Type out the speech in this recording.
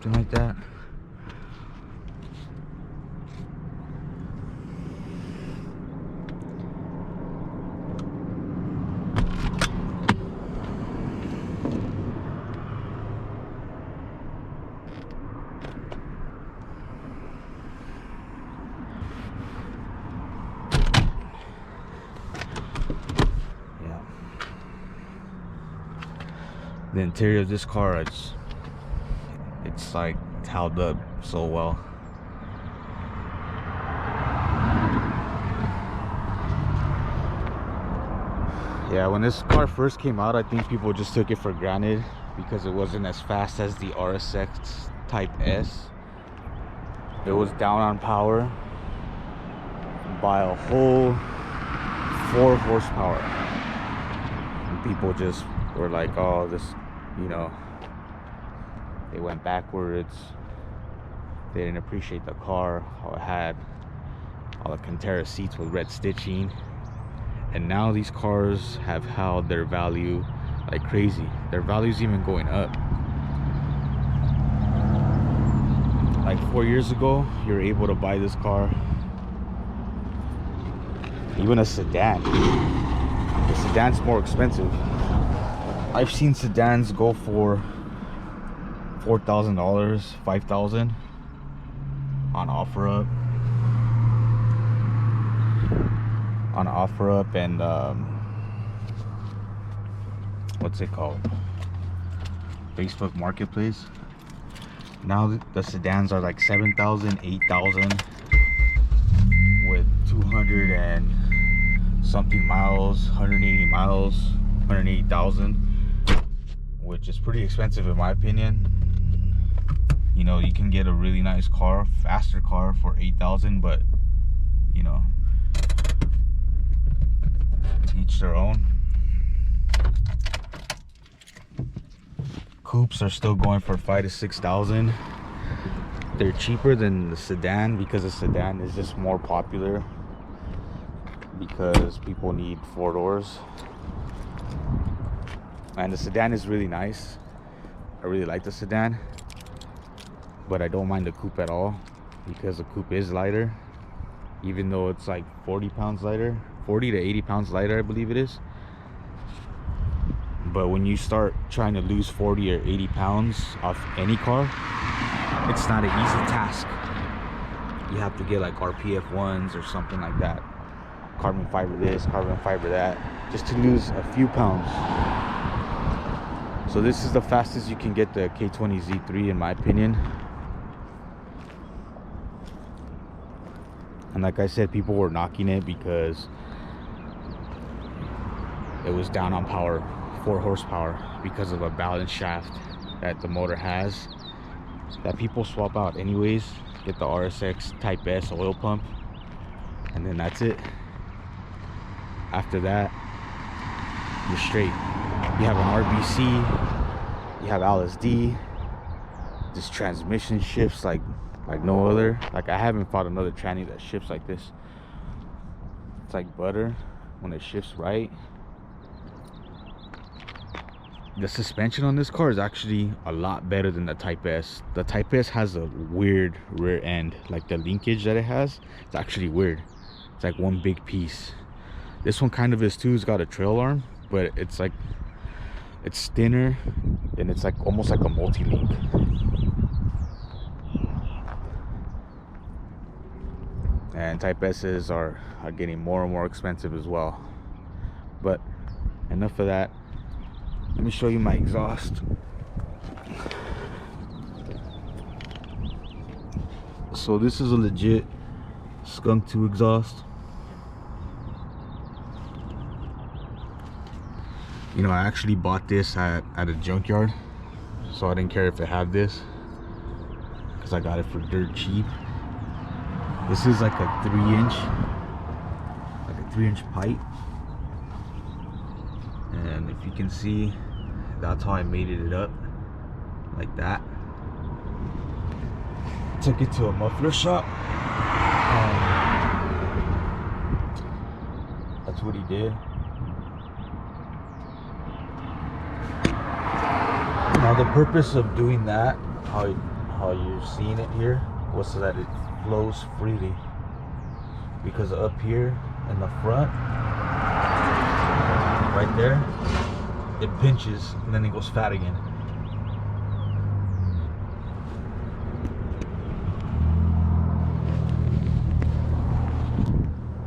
something like that. The interior of this car, it's like held up so well. Yeah, when this car first came out, I think people just took it for granted because it wasn't as fast as the RSX Type S. It was down on power by a whole 4 horsepower. And people just were like, oh, this, you know, they went backwards. They didn't appreciate the car, how it had all the Cantera seats with red stitching. And now these cars have held their value like crazy. Their value's even going up. Like 4 years ago, you were able to buy this car, even a sedan. The sedan's more expensive. I've seen sedans go for $4,000, $5,000 on OfferUp. On OfferUp and what's it called? Facebook Marketplace. Now the sedans are like $7,000, $8,000 with 200 and something miles, 180 miles, 180,000, which is pretty expensive in my opinion. You know, you can get a really nice car, faster car for 8,000, but you know, to each their own. Coupes are still going for 5,000 to 6,000. They're cheaper than the sedan because the sedan is just more popular because people need 4 doors. And the sedan is really nice. I really like the sedan, but I don't mind the coupe at all because the coupe is lighter, even though it's like 40 pounds lighter, 40 to 80 pounds lighter, I believe it is. But when you start trying to lose 40 or 80 pounds off any car, it's not an easy task. You have to get like RPF ones or something like that, carbon fiber this, carbon fiber that, just to lose a few pounds. So this is the fastest you can get the K20 Z3 in my opinion. And like I said, people were knocking it because it was down on power, 4 horsepower, because of a balance shaft that the motor has that people swap out anyways. Get the RSX Type S oil pump, and then that's it. After that, you're straight. You have an RBC, you have LSD. This transmission shifts like no other. Like, I haven't fought another tranny that shifts like this. It's like butter when it shifts right. The suspension on this car is actually a lot better than the Type S. The Type S has a weird rear end. Like the linkage that it has, it's actually weird. It's like one big piece. This one kind of is too. It's got a trail arm, but it's like, it's thinner and it's like almost like a multi-link. And Type S's are getting more and more expensive as well. But enough of that. Let me show you my exhaust. So this is a legit Skunk 2 exhaust. You know, I actually bought this at a junkyard, so I didn't care if it had this because I got it for dirt cheap. This is like a 3-inch pipe, and if you can see, that's how I mated it up, like that. Took it to a muffler shop. That's what he did. Now the purpose of doing that, how how you're seeing it here was so that it flows freely, because up here in the front right there it pinches and then it goes fat again.